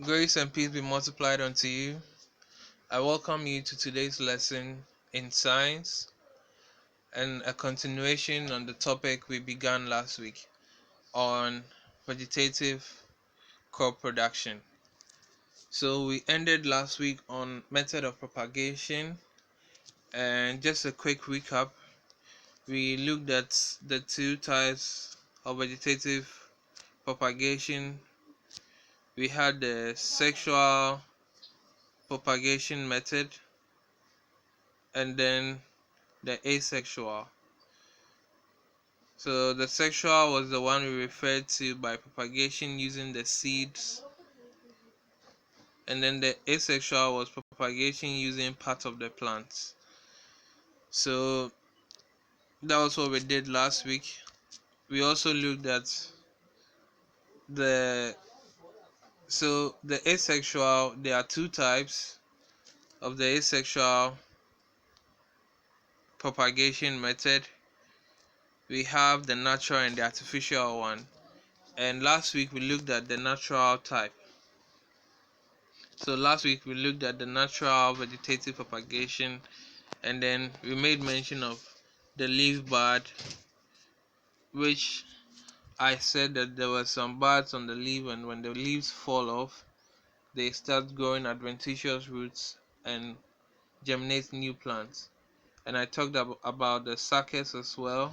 Grace and peace be multiplied unto you. I welcome you to today's lesson in science and a continuation on the topic we began last week on vegetative crop production. So we ended last week on method of propagation, and just a quick recap, we looked at the two types of vegetative propagation. We had the sexual propagation method and then the asexual. So the sexual was the one we referred to by propagation using the seeds, and then the asexual was propagation using part of the plants. So that was what we did last week. We also looked at the the asexual. There are two types of the asexual propagation method. We have the natural and the artificial one. And last week we looked at the natural type. So last week we looked at the natural vegetative propagation, and then we made mention of the leaf bud, which I said that there were some buds on the leaf, and when the leaves fall off, they start growing adventitious roots and germinate new plants. And I talked about the suckers as well,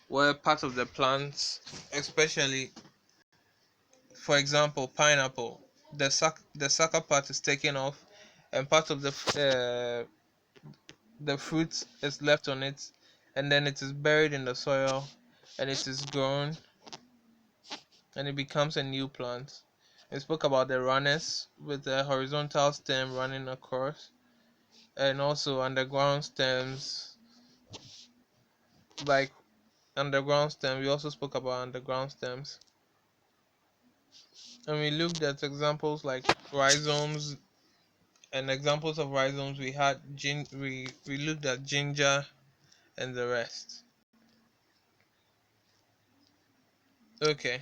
where part of the plants, especially for example pineapple, the sucker part is taken off, and part of the fruit is left on it, and then it is buried in the soil, and it is grown, and it becomes a new plant. We spoke about the runners with the horizontal stem running across, and also underground stems, like underground stem. We also spoke about underground stems, and we looked at examples like rhizomes. And examples of rhizomes, we looked at ginger and the rest. Okay,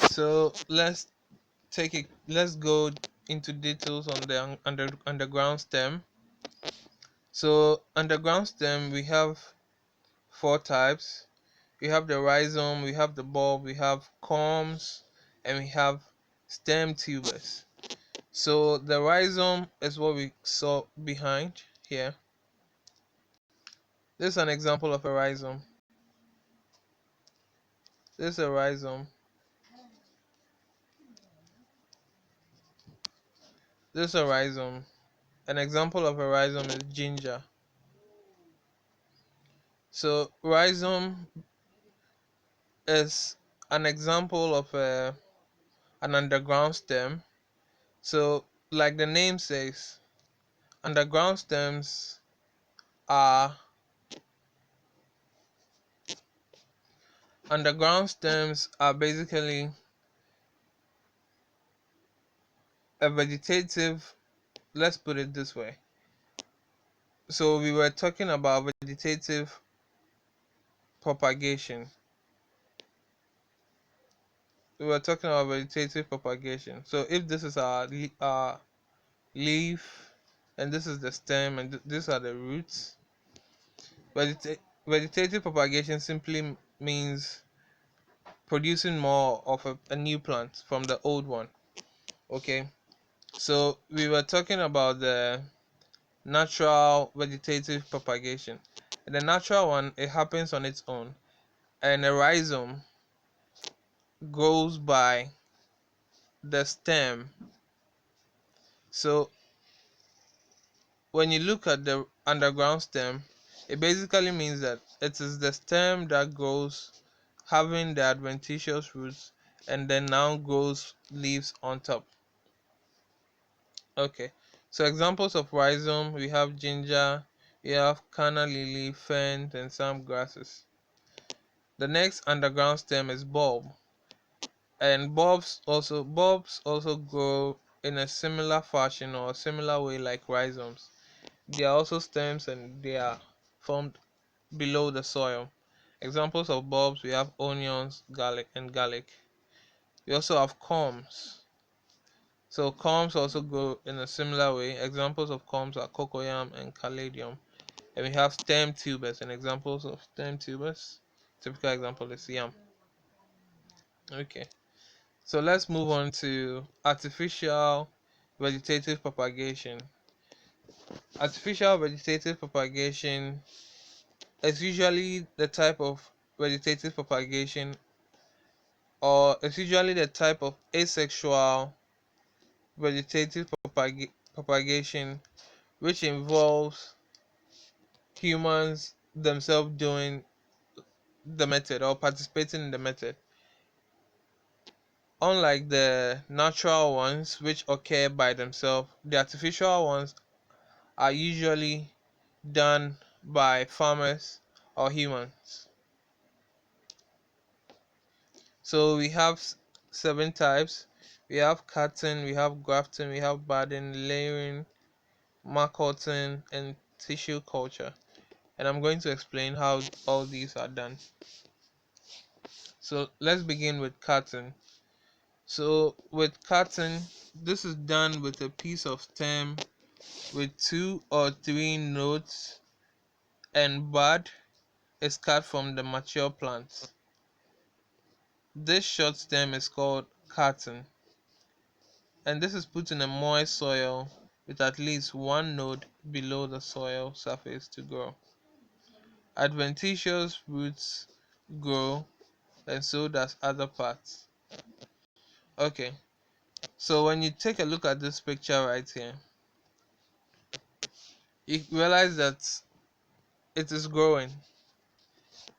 so let's go into details on the underground stem. So underground stem, we have four types. We have the rhizome, we have the bulb, we have corms, and we have stem tubers. So the rhizome is what we saw behind here. This is an example of a rhizome. This is a rhizome. This is a rhizome. An example of a rhizome is ginger. So rhizome is an example of an underground stem. So like the name says, underground stems are basically a vegetative, let's put it this way. So we were talking about vegetative propagation. So if this is our leaf, and this is the stem, and these are the roots, vegetative propagation simply means producing more of a new plant from the old one. Okay, so we were talking about the natural vegetative propagation. And the natural one, it happens on its own, and a rhizome grows by the stem. So when you look at the underground stem, it basically means that it is the stem that grows, having the adventitious roots, and then now grows leaves on top. Okay, so examples of rhizome, we have ginger, we have canna lily, fern, and some grasses. The next underground stem is bulb, and bulbs also grow in a similar fashion or a similar way like rhizomes. They are also stems, and they are formed below the soil. Examples of bulbs, we have onions, garlic. We also have corms. So culms also grow in a similar way. Examples of culms are cocoyam and caladium. And we have stem tubers, and examples of stem tubers. Typical example is yam. Okay, so let's move on to artificial vegetative propagation. Artificial vegetative propagation is usually the type of vegetative propagation, or it's usually the type of asexual vegetative propagation which involves humans themselves doing the method or participating in the method. Unlike the natural ones which occur by themselves, the artificial ones are usually done by farmers or humans. So we have 7 types. We have cutting, we have grafting, we have budding, layering, marcoting, and tissue culture. And I'm going to explain how all these are done. So let's begin with cutting. So with cutting, this is done with a piece of stem with 2 or 3 nodes, and bud is cut from the mature plant. This short stem is called cutting, and this is put in a moist soil with at least 1 node below the soil surface to grow. Adventitious roots grow, and so does other parts. Okay, so when you take a look at this picture right here, you realize that it is growing.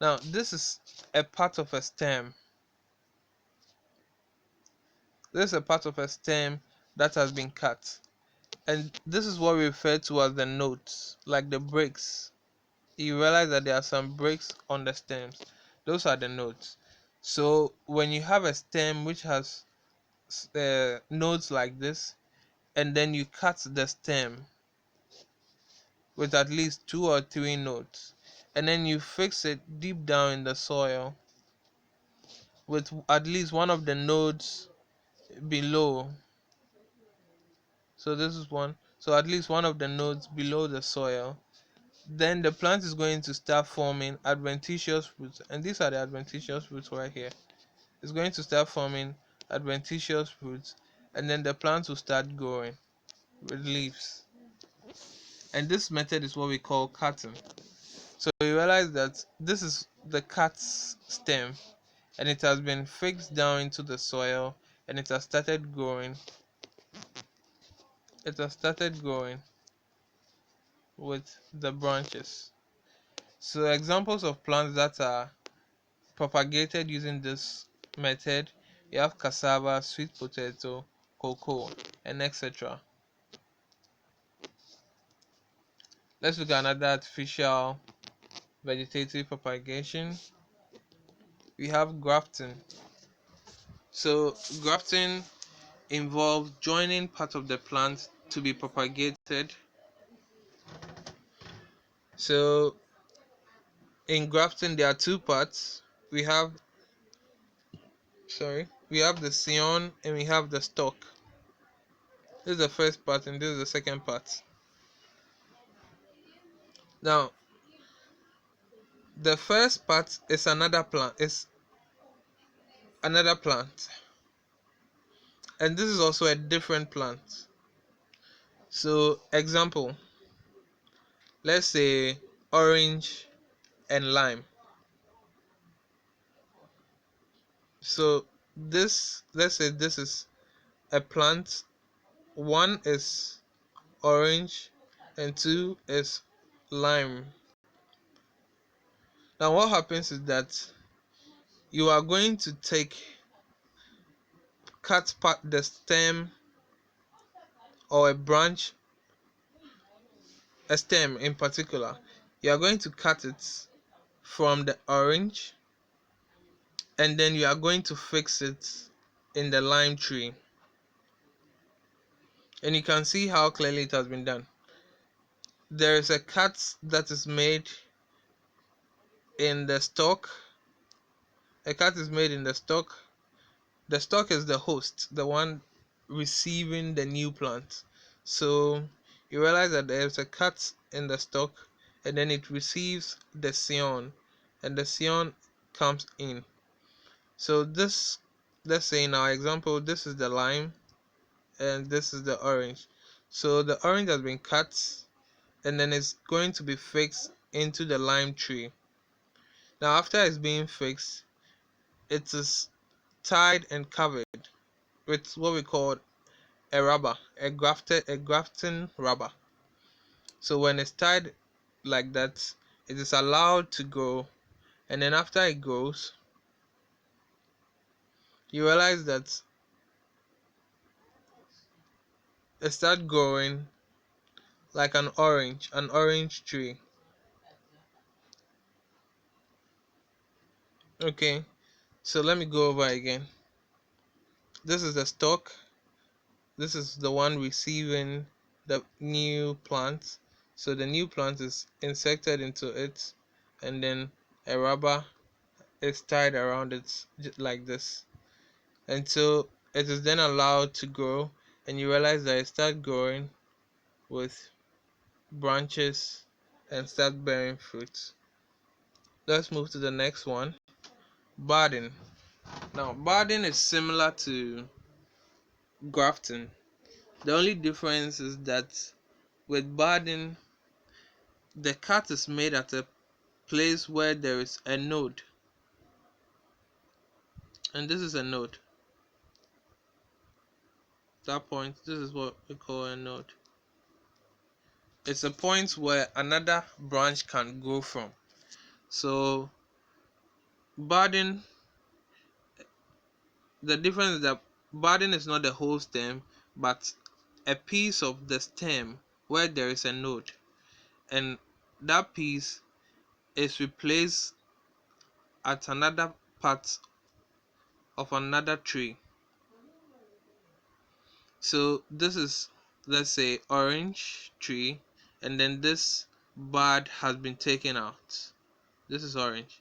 Now, this is a part of a stem. This is a part of a stem that has been cut. And this is what we refer to as the nodes, like the breaks. You realize that there are some breaks on the stems. Those are the nodes. So when you have a stem which has nodes like this, and then you cut the stem with at least 2 or 3 nodes, and then you fix it deep down in the soil with at least one of the nodes below. So this is one. So at least one of the nodes below the soil. Then the plant is going to start forming adventitious roots, and these are the adventitious roots right here. It's going to start forming adventitious roots, and then the plant will start growing with leaves. And this method is what we call cutting. So you realize that this is the cut stem, and it has been fixed down into the soil, and it has started growing. It has started growing with the branches. So examples of plants that are propagated using this method, you have cassava, sweet potato, cocoa, and etc. Let's look at another artificial vegetative propagation. We have grafting. So grafting involves joining part of the plant to be propagated. So in grafting there are 2 parts. We have the scion and we have the stalk. This is the first part and this is the second part. Now the first part is another plant, and this is also a different plant. So example, let's say orange and lime. So let's say this is a plant. 1 is orange and 2 is lime. Now what happens is that you are going to cut part the stem or a stem in particular. You are going to cut it from the orange, and then you are going to fix it in the lime tree, and you can see how clearly it has been done. There is a cut that is made in the stalk. A cut is made in the stalk. The stalk is the host, the one receiving the new plant. So you realize that there's a cut in the stalk, and then it receives the scion, and the scion comes in. So this, let's say in our example, this is the lime and this is the orange. So the orange has been cut, and then it's going to be fixed into the lime tree. Now after it's being fixed, it is tied and covered with what we call a rubber, a grafting rubber. So when it's tied like that, it is allowed to grow, and then after it grows, you realize that it starts growing like an orange tree. Okay, so let me go over again. This is the stalk. This is the one receiving the new plant. So the new plant is inserted into it, and then a rubber is tied around it like this. And so it is then allowed to grow, and you realize that it starts growing with branches and start bearing fruits. Let's move to the next one, budding. Now budding is similar to grafting. The only difference is that with budding, the cut is made at a place where there is a node, and this is a node. That point, this is what we call a node. It's a point where another branch can grow from. So budding, the difference is that budding is not the whole stem, but a piece of the stem where there is a node, and that piece is replaced at another part of another tree. So this is, let's say, orange tree, and then this bud has been taken out. This is orange,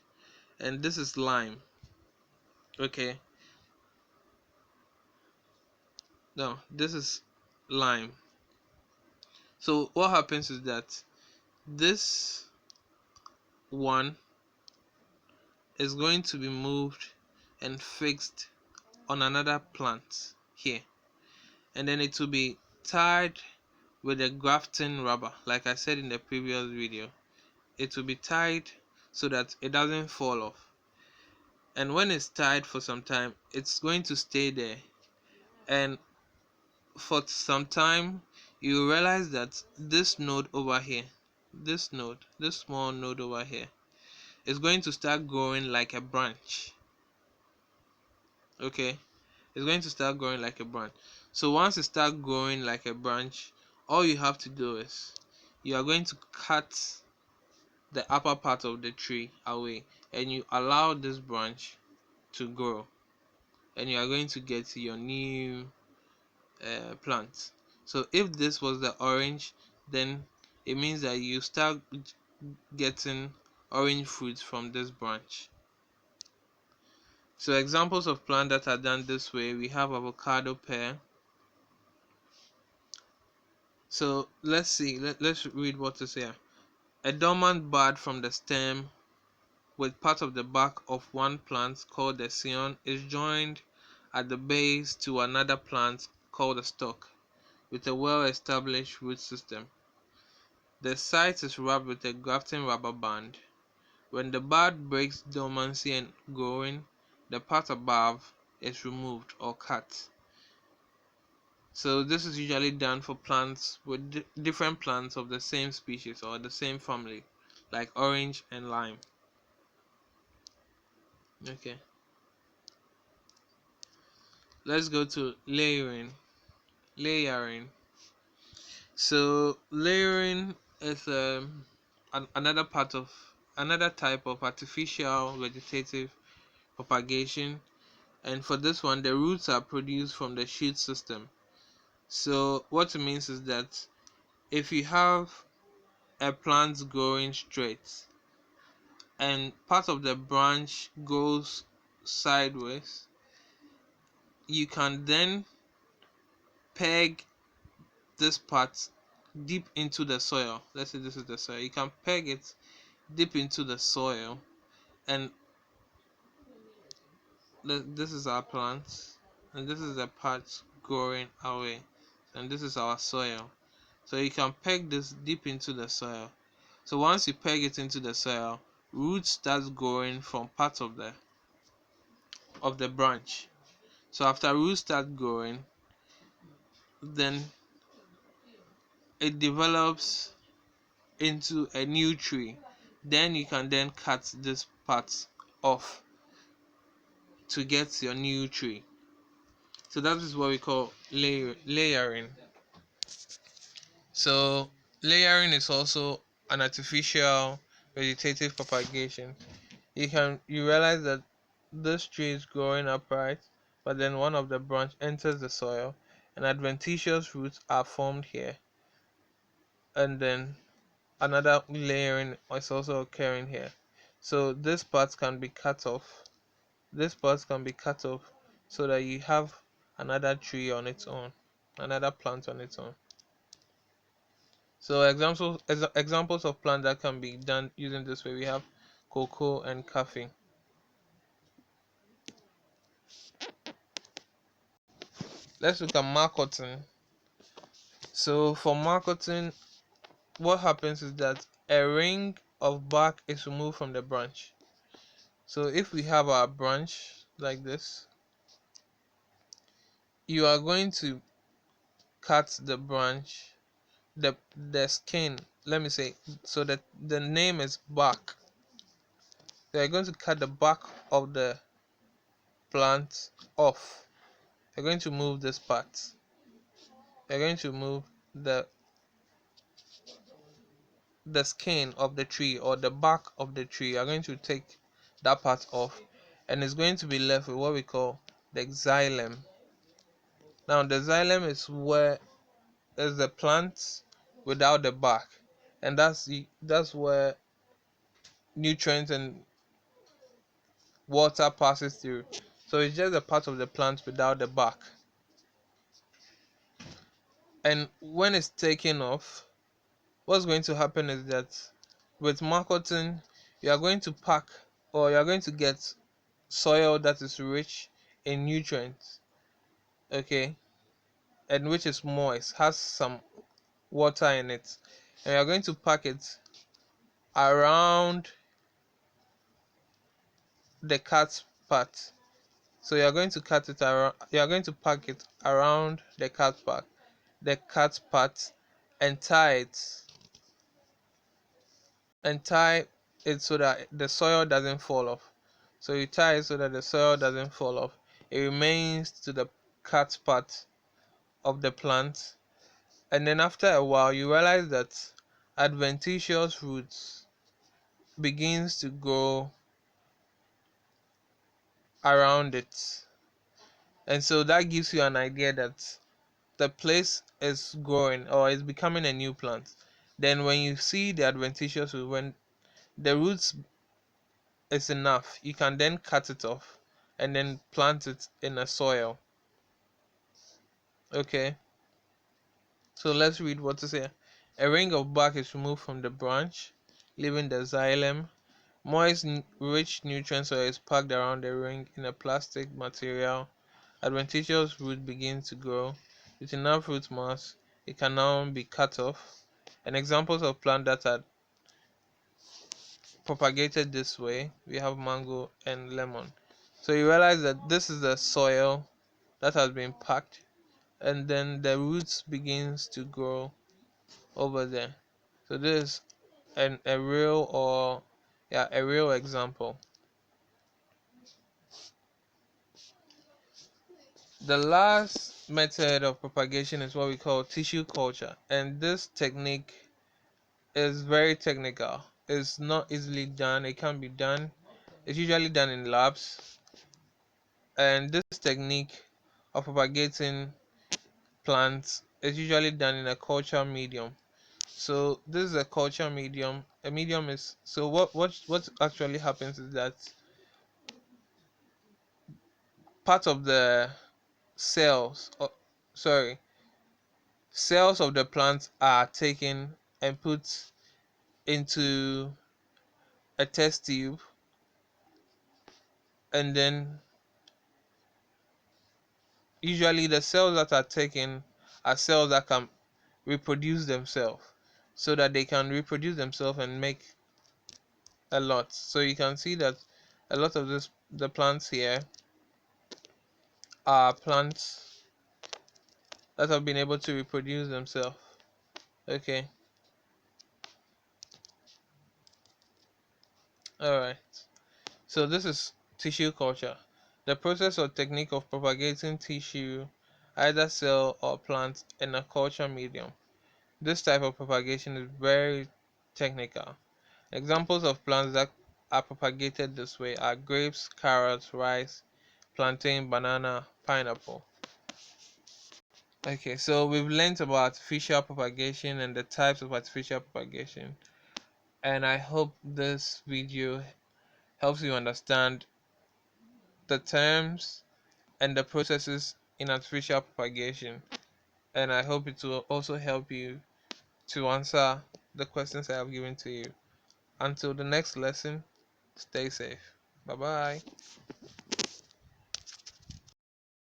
and this is lime. Okay, no, this is lime. So what happens is that this one is going to be moved and fixed on another plant here, and then it will be tied with a grafting rubber. Like I said in the previous video, it will be tied so that it doesn't fall off, and when it's tied for some time, it's going to stay there, and for some time you realize that this node over here, this small node over here, is going to start growing like a branch. Okay, it's going to start growing like a branch. So once it starts growing like a branch, all you have to do is you are going to cut the upper part of the tree away, and you allow this branch to grow, and you are going to get your new plant. So if this was the orange, then it means that you start getting orange fruits from this branch. So examples of plants that are done this way, we have avocado, pear. So let's see, let's read what is here. A dormant bud from the stem with part of the bark of one plant called the scion is joined at the base to another plant called the stalk with a well-established root system. The site is wrapped with a grafting rubber band. When the bud breaks dormancy and growing, the part above is removed or cut. So this is usually done for plants with different plants of the same species or the same family, like orange and lime. Okay, let's go to layering. Layering. So layering is another type of artificial vegetative propagation, and for this one the roots are produced from the shoot system. So what it means is that if you have a plant growing straight and part of the branch goes sideways, you can then peg this part deep into the soil. Let's say this is the soil. You can peg it deep into the soil, and this is our plant, and this is the part growing away, and this is our soil. So you can peg this deep into the soil. So once you peg it into the soil, roots starts growing from parts of the branch. So after roots start growing, then it develops into a new tree. Then you can then cut this part off to get your new tree. So that is what we call layering. So layering is also an artificial vegetative propagation. You realize that this tree is growing upright, but then one of the branch enters the soil, and adventitious roots are formed here, and then another layering is also occurring here. So this part can be cut off. This part can be cut off so that you have another tree on its own, another plant on its own. So examples of plants that can be done using this way, we have cocoa and coffee. Let's look at marketing. So for marketing, what happens is that a ring of bark is removed from the branch. So if we have our branch like this, you are going to cut the branch, the skin, let me say, so that the name is bark. So you're going to cut the bark of the plant off. You're going to move this part. You're going to move the skin of the tree or the bark of the tree. You're going to take that part off, and it's going to be left with what we call the xylem. Now the xylem is the plant without the bark, and that's where nutrients and water passes through. So it's just a part of the plant without the bark. And when it's taken off, what's going to happen is that with marketing, you are going to pack, or you are going to get soil that is rich in nutrients, okay, and which is moist, has some water in it, and you are going to pack it around the cut part. So you are going to cut it around, you are going to pack it around the cut part, and tie it so that the soil doesn't fall off. So you tie it so that the soil doesn't fall off. It remains to the cut part of the plant, and then after a while you realize that adventitious roots begins to grow around it, and so that gives you an idea that the place is growing or is becoming a new plant. Then when you see the adventitious root, when the roots is enough, you can then cut it off and then plant it in a soil. Okay, so let's read what is here. A ring of bark is removed from the branch, leaving the xylem. Moist, rich nutrient soil is packed around the ring in a plastic material. Adventitious root begins to grow. With enough root mass, it can now be cut off. And examples of plants that are propagated this way, we have mango and lemon. So you realize that this is the soil that has been packed, and then the roots begins to grow over there. So this is a real, or yeah, a real example. The last method of propagation is what we call tissue culture, and this technique is very technical. It's not easily done. It can be done. It's usually done in labs, and this technique of propagating plants is usually done in a culture medium. So this is a culture medium. A medium is, so what actually happens is that part of the cells, sorry, cells of the plant are taken and put into a test tube, and then usually the cells that are taken are cells that can reproduce themselves, so that they can reproduce themselves and make a lot. So you can see that a lot of the plants here are plants that have been able to reproduce themselves. Okay, all right. So this is tissue culture, the process or technique of propagating tissue, either cell or plant, in a culture medium. This type of propagation is very technical. Examples of plants that are propagated this way are grapes, carrots, rice, plantain, banana, pineapple. Okay, so we've learned about artificial propagation and the types of artificial propagation, and I hope this video helps you understand the terms and the processes in artificial propagation, and I hope it will also help you to answer the questions I have given to you. Until the next lesson, stay safe. Bye bye.